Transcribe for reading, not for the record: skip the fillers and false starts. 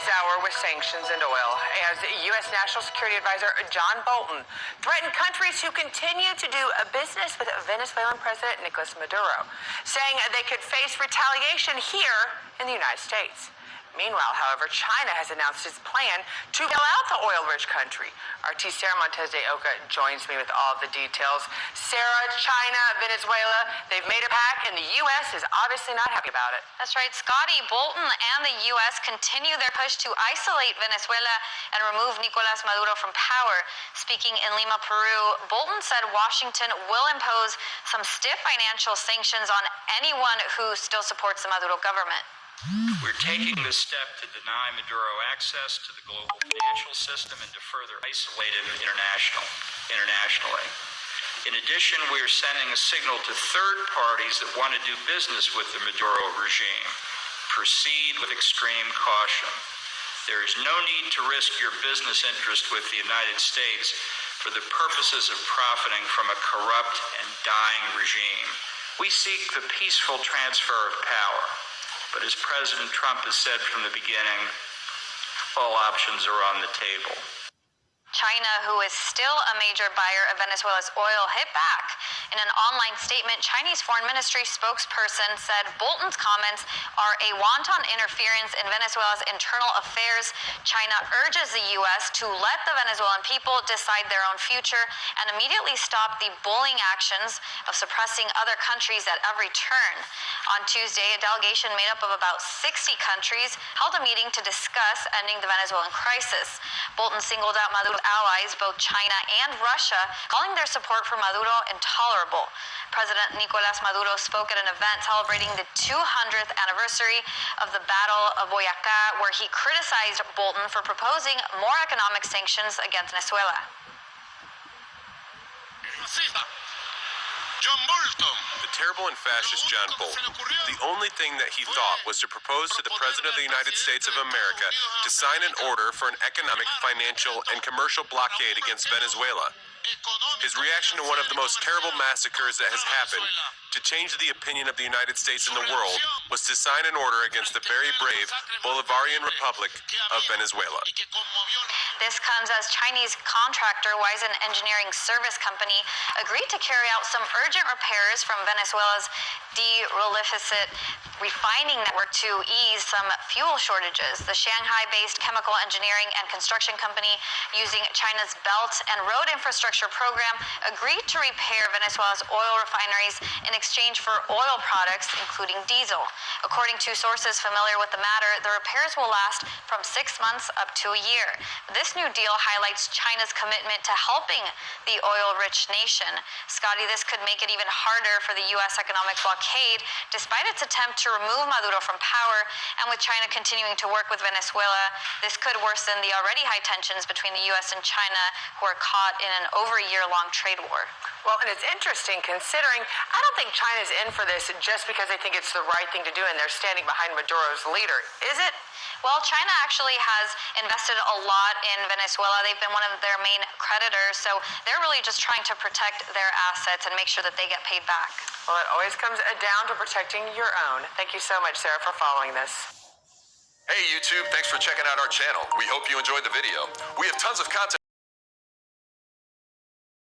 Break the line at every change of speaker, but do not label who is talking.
this hour with sanctions and oil, as U.S. National Security Advisor John Bolton threatened countries who continue to do business with Venezuelan President Nicolas Maduro, saying they could face retaliation here in the United States. Meanwhile, however, China has announced its plan to bail out the oil-rich country. RT Sarah Montez de Oca joins me with all of the details. Sarah, China, Venezuela, they've made a pact, and the U.S. is obviously not happy about it.
That's right, Scotty. Bolton and the U.S. continue their push to isolate Venezuela and remove Nicolas Maduro from power. Speaking in Lima, Peru, Bolton said Washington will impose some stiff financial sanctions on anyone who still supports the Maduro government.
We're taking this step to deny Maduro access to the global financial system and to further isolate him internationally. In addition, we are sending a signal to third parties that want to do business with the Maduro regime. Proceed with extreme caution. There is no need to risk your business interest with the United States for the purposes of profiting from a corrupt and dying regime. We seek the peaceful transfer of power. But as President Trump has said from the beginning, all options are on the table.
China, who is still a major buyer of Venezuela's oil, hit back. In an online statement, Chinese Foreign Ministry spokesperson said Bolton's comments are a wanton interference in Venezuela's internal affairs. China urges the U.S. to let the Venezuelan people decide their own future and immediately stop the bullying actions of suppressing other countries at every turn. On Tuesday, a delegation made up of about 60 countries held a meeting to discuss ending the Venezuelan crisis. Bolton singled out Maduro's allies, both China and Russia, calling their support for Maduro intolerable. President Nicolas Maduro spoke at an event celebrating the 200th anniversary of the Battle of Boyacá, where he criticized Bolton for proposing more economic sanctions against Venezuela.
The terrible and fascist John Bolton. The only thing that he thought was to propose to the President of the United States of America to sign an order for an economic, financial, and commercial blockade against Venezuela. His reaction to one of the most terrible massacres that has happened, to change the opinion of the United States in the world, was to sign an order against the very brave Bolivarian Republic of Venezuela.
This comes as Chinese contractor Wisen Engineering Service Company agreed to carry out some urgent repairs from Venezuela's derelificate refining network to ease some fuel shortages. The Shanghai-based chemical engineering and construction company, using China's Belt and Road Infrastructure Program, agreed to repair Venezuela's oil refineries in exchange for oil products, including diesel. According to sources familiar with the matter, the repairs will last from 6 months up to a year. This new deal highlights China's commitment to helping the oil-rich nation. Scotty, this could make it even harder for the U.S. economic blockade, despite its attempt to remove Maduro from power. And with China continuing to work with Venezuela, this could worsen the already high tensions between the U.S. and China, who are caught in an over a year-long trade war.
Well, and it's interesting considering I don't think China's in for this just because they think it's the right thing to do and they're standing behind Maduro's leader, is it?
Well, China actually has invested a lot in Venezuela. They've been one of their main creditors, so they're really just trying to protect their assets and make sure that they get paid back.
Well, it always comes down to protecting your own. Thank you so much, Sarah, for following this.
Hey YouTube, thanks for checking out our channel. We hope you enjoyed the video. We have tons of content